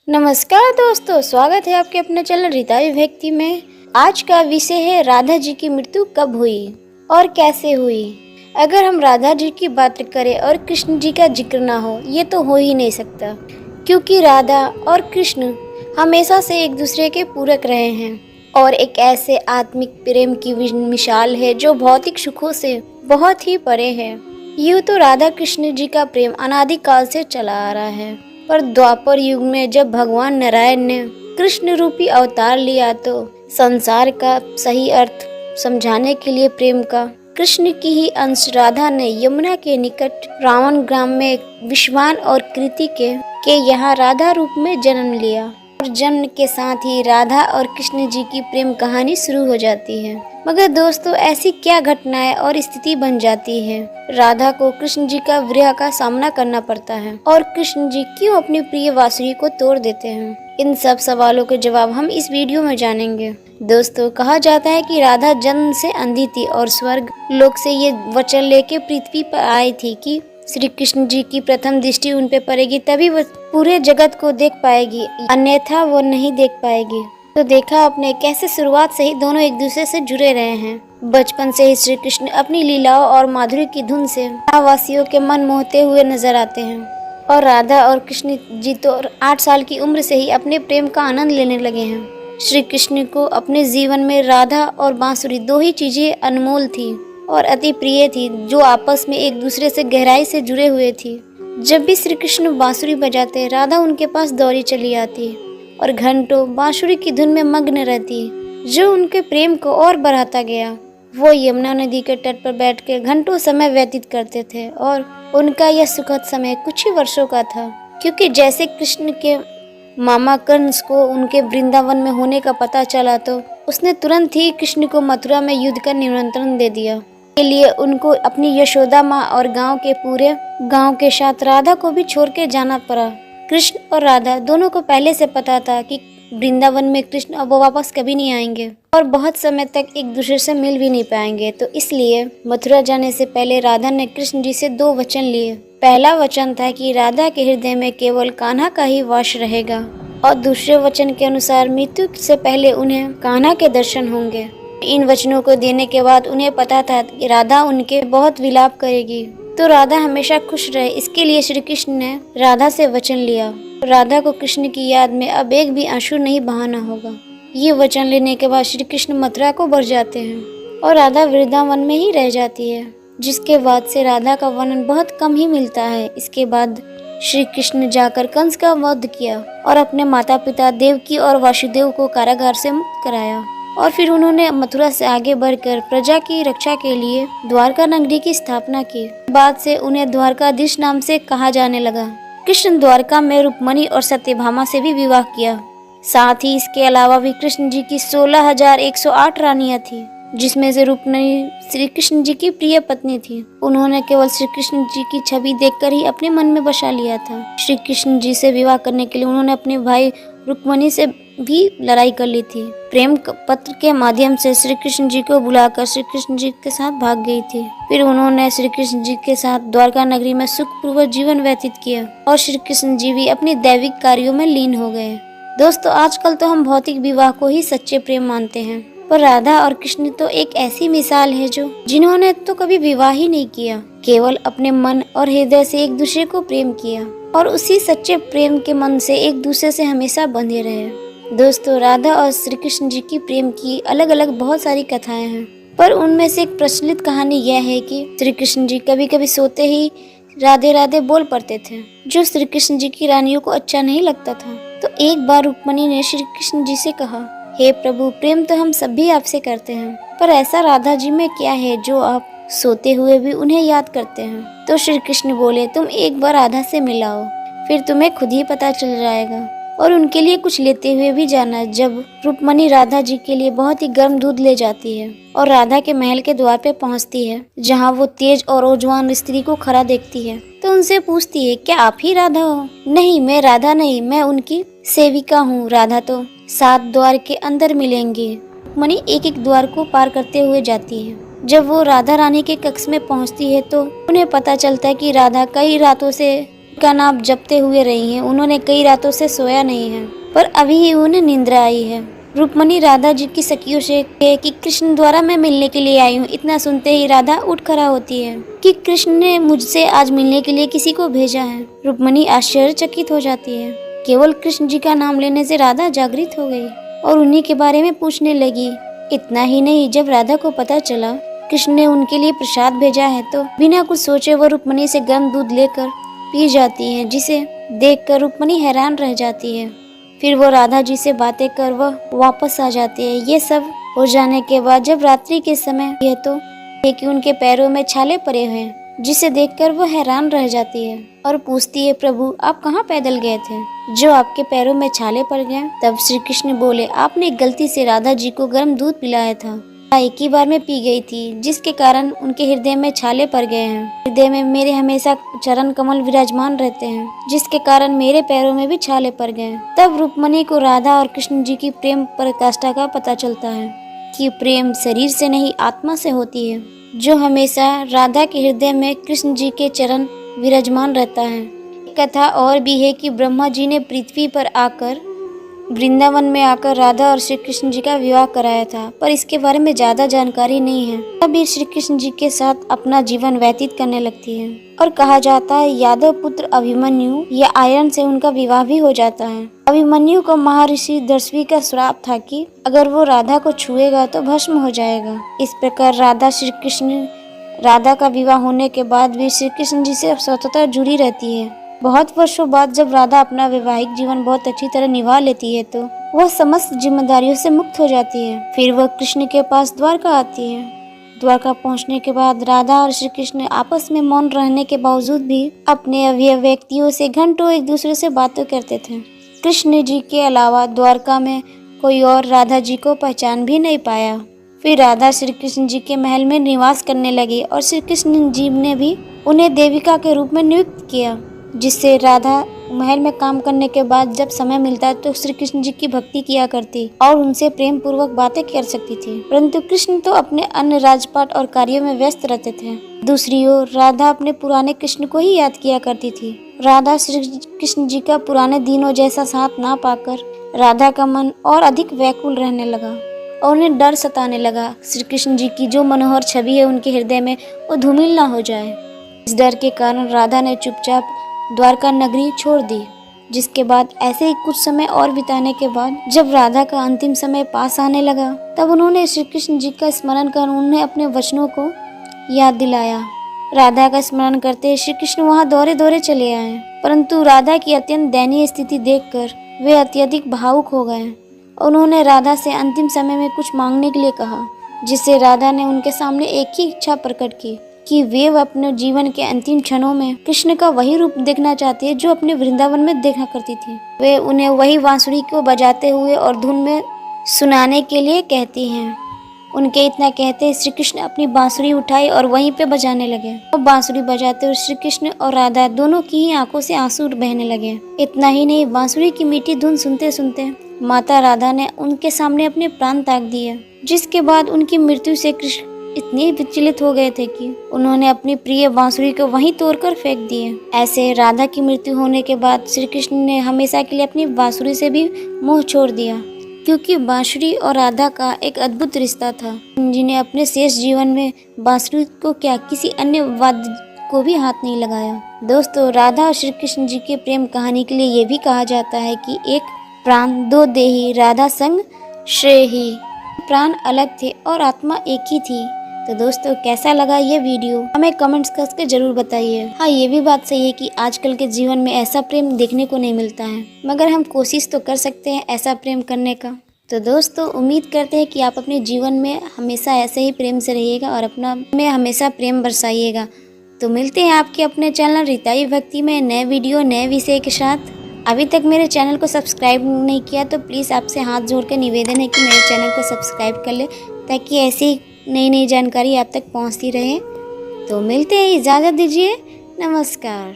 नमस्कार दोस्तों, स्वागत है आपके अपने चैनल रीता विभक्ति में। आज का विषय है राधा जी की मृत्यु कब हुई और कैसे हुई। अगर हम राधा जी की बात करें और कृष्ण जी का जिक्र ना हो, ये तो हो ही नहीं सकता, क्योंकि राधा और कृष्ण हमेशा से एक दूसरे के पूरक रहे हैं और एक ऐसे आत्मिक प्रेम की मिसाल है जो भौतिक सुखों से बहुत ही परे है। यूँ तो राधा कृष्ण जी का प्रेम अनादिकाल से चला आ रहा है, पर द्वापर युग में जब भगवान नारायण ने कृष्ण रूपी अवतार लिया तो संसार का सही अर्थ समझाने के लिए प्रेम का कृष्ण की ही अंश राधा ने यमुना के निकट रावण ग्राम में विश्वान और कृति के यहाँ राधा रूप में जन्म लिया और जन्म के साथ ही राधा और कृष्ण जी की प्रेम कहानी शुरू हो जाती है। मगर दोस्तों, ऐसी क्या घटनाएं और स्थिति बन जाती है, राधा को कृष्ण जी का विरह का सामना करना पड़ता है और कृष्ण जी क्यों अपनी प्रिय बांसुरी को तोड़ देते हैं? इन सब सवालों के जवाब हम इस वीडियो में जानेंगे। दोस्तों, कहा जाता है कि राधा जन्म से अंधी थी और स्वर्ग लोक से ये वचन लेके पृथ्वी पर आई थी कि श्री कृष्ण जी की प्रथम दृष्टि उन पे पड़ेगी तभी वो पूरे जगत को देख पाएगी, अन्यथा वो नहीं देख पाएगी। तो देखा आपने कैसे शुरुआत से ही दोनों एक दूसरे से जुड़े रहे हैं। बचपन से ही श्री कृष्ण अपनी लीलाओं और माधुरी की धुन से वासियों के मन मोहते हुए नजर आते हैं और राधा और कृष्ण जी तो 8 साल की उम्र से ही अपने प्रेम का आनंद लेने लगे हैं। श्री कृष्ण को अपने जीवन में राधा और बांसुरी दो ही चीजें अनमोल थी और अति प्रिय थी, जो आपस में एक दूसरे से गहराई से जुड़े हुए थी। जब भी श्री कृष्ण बांसुरी बजाते, राधा उनके पास दौड़ी चली आती और घंटों बांसुरी की धुन में मग्न रहती, जो उनके प्रेम को और बढ़ाता गया। वो यमुना नदी के तट पर बैठकर घंटों समय व्यतीत करते थे और उनका यह सुखद समय कुछ ही वर्षों का था, क्योंकि जैसे कृष्ण के मामा कंस को उनके वृंदावन में होने का पता चला तो उसने तुरंत ही कृष्ण को मथुरा में युद्ध का निमंत्रण दे दिया। के लिए उनको अपनी यशोदा माँ और गांव के पूरे गांव के साथ राधा को भी छोड़ के जाना पड़ा। कृष्ण और राधा दोनों को पहले से पता था कि वृंदावन में कृष्ण अब वापस कभी नहीं आएंगे और बहुत समय तक एक दूसरे से मिल भी नहीं पाएंगे। तो इसलिए मथुरा जाने से पहले राधा ने कृष्ण जी से 2 वचन लिए। पहला वचन था कि राधा के हृदय में केवल कान्हा का ही वास रहेगा और दूसरे वचन के अनुसार मृत्यु से पहले उन्हें कान्हा के दर्शन होंगे। इन वचनों को देने के बाद उन्हें पता था कि राधा उनके बहुत विलाप करेगी, तो राधा हमेशा खुश रहे, इसके लिए श्री कृष्ण ने राधा से वचन लिया। राधा को कृष्ण की याद में अब एक भी आंसू नहीं बहाना होगा। ये वचन लेने के बाद श्री कृष्ण मथुरा को बढ़ जाते हैं और राधा वृंदावन में ही रह जाती है, जिसके बाद से राधा का वर्णन बहुत कम ही मिलता है। इसके बाद श्री कृष्ण जाकर कंस का वध किया और अपने माता पिता देवकी और वासुदेव को कारागार से मुक्त कराया और फिर उन्होंने मथुरा से आगे बढ़कर प्रजा की रक्षा के लिए द्वारका नगरी की स्थापना की। बाद से उन्हें द्वारकाधीश नाम से कहा जाने लगा। कृष्ण द्वारका में रुक्मणी और सत्यभामा से भी विवाह किया। साथ ही इसके अलावा भी कृष्ण जी की 16,108 रानियां थी, जिसमें से रुक्मणी श्री कृष्ण जी की प्रिय पत्नी थी। उन्होंने केवल श्री कृष्ण जी की छवि देखकर ही अपने मन में बसा लिया था। श्री कृष्ण जी से विवाह करने के लिए उन्होंने अपने भाई रुक्मणी से भी लड़ाई कर ली थी। प्रेम पत्र के माध्यम से श्री कृष्ण जी को बुलाकर श्री कृष्ण जी के साथ भाग गई थी। फिर उन्होंने श्री कृष्ण जी के साथ द्वारका नगरी में सुखपूर्वक जीवन व्यतीत किया और श्री कृष्ण जी भी अपने दैविक कार्यों में लीन हो गए। दोस्तों, आजकल तो हम भौतिक विवाह को ही सच्चे प्रेम मानते हैं, पर राधा और कृष्ण तो एक ऐसी मिसाल है जो जिन्होंने तो कभी विवाह ही नहीं किया, केवल अपने मन और हृदय से एक दूसरे को प्रेम किया और उसी सच्चे प्रेम के मन से एक दूसरे से हमेशा बंधे रहे। दोस्तों, राधा और श्री कृष्ण जी की प्रेम की अलग अलग बहुत सारी कथाएं हैं, पर उनमें से एक प्रचलित कहानी यह है कि श्री कृष्ण जी कभी कभी सोते ही राधे राधे बोल पड़ते थे, जो श्री कृष्ण जी की रानियों को अच्छा नहीं लगता था। तो एक बार रुक्मणी ने श्री कृष्ण जी से कहा, हे प्रभु, प्रेम तो हम सभी आपसे करते हैं, पर ऐसा राधा जी में क्या है जो आप सोते हुए भी उन्हें याद करते हैं? तो श्री कृष्ण बोले, तुम एक बार राधा से मिलाओ, फिर तुम्हें खुद ही पता चल जाएगा और उनके लिए कुछ लेते हुए भी जाना। जब रुक्मणी राधा जी के लिए बहुत ही गर्म दूध ले जाती है और राधा के महल के द्वार पे पहुंचती है, जहां वो तेज और ऊर्जवान स्त्री को खड़ा देखती है, तो उनसे पूछती है, क्या आप ही राधा हो? नहीं, मैं राधा नहीं, मैं उनकी सेविका हूँ। राधा तो 7 द्वार के अंदर मिलेंगे। रुक्मणी एक एक द्वार को पार करते हुए जाती है। जब वो राधा रानी के कक्ष में पहुंचती है तो उन्हें पता चलता है कि राधा कई रातों से का नाम जपते हुए रही हैं। उन्होंने कई रातों से सोया नहीं है, पर अभी ही उन्हें निंद्रा आई है। रुक्मणी राधा जी की सखियों से कहे कि कृष्ण द्वारा मैं मिलने के लिए आई हूँ। इतना सुनते ही राधा उठ खड़ा होती है कि कृष्ण ने मुझसे आज मिलने के लिए किसी को भेजा है। रुक्मणी आश्चर्यचकित हो जाती है। केवल कृष्ण जी का नाम लेने से राधा जागृत हो गई और उन्हीं के बारे में पूछने लगी। इतना ही नहीं, जब राधा को पता चला कृष्ण ने उनके लिए प्रसाद भेजा है तो बिना कुछ सोचे वो रुक्मणी से गर्म दूध लेकर पी जाती है, जिसे देखकर रुक्मणी हैरान रह जाती है। फिर वो राधा जी से बातें कर वह वापस आ जाती है। ये सब हो जाने के बाद जब रात्रि के समय है तो कि उनके पैरों में छाले पड़े हुए हैं, जिसे देखकर वो हैरान रह जाती है और पूछती है, प्रभु आप कहाँ पैदल गए थे जो आपके पैरों में छाले पड़ गए? तब श्री कृष्ण बोले, आपने गलती से राधा जी को गर्म दूध पिलाया था। एक ही बार में पी गई थी, जिसके कारण उनके हृदय में छाले पड़ गए हैं। हृदय में मेरे हमेशा चरण कमल विराजमान रहते हैं, जिसके कारण मेरे पैरों में भी छाले पड़ गए। तब रुक्मणी को राधा और कृष्ण जी की प्रेम पराकाष्ठा का पता चलता है कि प्रेम शरीर से नहीं आत्मा से होती है, जो हमेशा राधा के हृदय में कृष्ण जी के चरण विराजमान रहता है। कथा और भी है कि ब्रह्मा जी ने पृथ्वी पर आकर वृंदावन में आकर राधा और श्री कृष्ण जी का विवाह कराया था, पर इसके बारे में ज्यादा जानकारी नहीं है। तभी श्री कृष्ण जी के साथ अपना जीवन व्यतीत करने लगती है और कहा जाता है यादव पुत्र अभिमन्यु या आयरन से उनका विवाह भी हो जाता है। अभिमन्यु को महर्षि दर्शवी का श्राप था कि अगर वो राधा को छुएगा तो भस्म हो जाएगा। इस प्रकार राधा का विवाह होने के बाद भी श्री कृष्ण जी से स्वतंत्र जुड़ी रहती है। बहुत वर्षों बाद जब राधा अपना वैवाहिक जीवन बहुत अच्छी तरह निभा लेती है तो वह समस्त जिम्मेदारियों से मुक्त हो जाती है। फिर वह कृष्ण के पास द्वारका आती है। द्वारका पहुंचने के बाद राधा और श्री कृष्ण आपस में मौन रहने के बावजूद भी अपने अभिव्यक्तियों से घंटों एक दूसरे से बातें करते थे। कृष्ण जी के अलावा द्वारका में कोई और राधा जी को पहचान भी नहीं पाया। फिर राधा श्री कृष्ण जी के महल में निवास करने लगी और श्री कृष्ण जी ने भी उन्हें देविका के रूप में नियुक्त किया, जिससे राधा महल में काम करने के बाद जब समय मिलता तो श्री कृष्ण जी की भक्ति किया करती और उनसे प्रेम पूर्वक बातें कर सकती थी। परंतु कृष्ण तो अपने अन्य राजपाट और कार्यों में व्यस्त रहते थे। दूसरी ओर राधा अपने पुराने कृष्ण को ही याद किया करती थी। राधा श्री कृष्ण जी का पुराने दिनों जैसा साथ ना पाकर राधा का मन और अधिक व्याकुल रहने लगा और उन्हें डर सताने लगा। श्री कृष्ण जी की जो मनोहर छवि है उनके हृदय में वो धूमिल ना हो जाए। इस डर के कारण राधा ने चुपचाप द्वारका नगरी छोड़ दी। जिसके बाद ऐसे ही कुछ समय और बिताने के बाद जब राधा का अंतिम समय पास आने लगा तब उन्होंने श्री कृष्ण जी का स्मरण कर उन्हें अपने वचनों को याद दिलाया। राधा का स्मरण करते श्री कृष्ण वहां दौड़े दौड़े चले आए, परंतु राधा की अत्यंत दयनीय स्थिति देखकर वे अत्यधिक भावुक हो गए। उन्होंने राधा से अंतिम समय में कुछ मांगने के लिए कहा, जिससे राधा ने उनके सामने एक ही इच्छा प्रकट की कि वे अपने जीवन के अंतिम क्षणों में कृष्ण का वही रूप देखना चाहती है जो अपने वृंदावन में देखा करती थी। वे उन्हें वही बांसुरी को बजाते हुए और धुन में सुनाने के लिए कहती हैं। उनके इतना कहते श्री कृष्ण अपनी बांसुरी उठाई और वहीं पे बजाने लगे और बांसुरी बजाते हुए श्री कृष्ण और राधा दोनों की ही आंखों से आंसू बहने लगे। इतना ही नहीं, बांसुरी की मीठी धुन सुनते सुनते माता राधा ने उनके सामने अपने प्राण त्याग दिए, जिसके बाद उनकी मृत्यु से कृष्ण इतने विचलित हो गए थे कि उन्होंने अपनी प्रिय बांसुरी को वहीं तोड़कर फेंक दिए। ऐसे राधा की मृत्यु होने के बाद श्री कृष्ण ने हमेशा के लिए अपनी बांसुरी से भी मोह छोड़ दिया, क्योंकि बांसुरी और राधा का एक अद्भुत रिश्ता था, जिन्हें अपने शेष जीवन में बांसुरी को क्या किसी अन्य वाद्य को भी हाथ नहीं लगाया। दोस्तों, राधा और श्री कृष्ण जी के प्रेम कहानी के लिए ये भी कहा जाता है कि एक प्राण दो देही, राधा संग श्रेयः। प्राण अलग थे और आत्मा एक ही थी। तो दोस्तों, कैसा लगा ये वीडियो हमें कमेंट्स करके जरूर बताइए। हाँ, ये भी बात सही है कि आजकल के जीवन में ऐसा प्रेम देखने को नहीं मिलता है, मगर हम कोशिश तो कर सकते हैं ऐसा प्रेम करने का। तो दोस्तों, उम्मीद करते हैं कि आप अपने जीवन में हमेशा ऐसे ही प्रेम से रहिएगा और अपना में हमेशा प्रेम बरसाइएगा। तो मिलते हैं आपके अपने चैनल रीताई भक्ति में नए वीडियो नए विषय के साथ। अभी तक मेरे चैनल को सब्सक्राइब नहीं किया तो प्लीज़ आपसे हाथ जोड़कर निवेदन है कि मेरे चैनल को सब्सक्राइब कर ले, ताकि ऐसी नई नई जानकारी आप तक पहुंचती रहे। तो मिलते हैं, इजाज़त दीजिए, नमस्कार।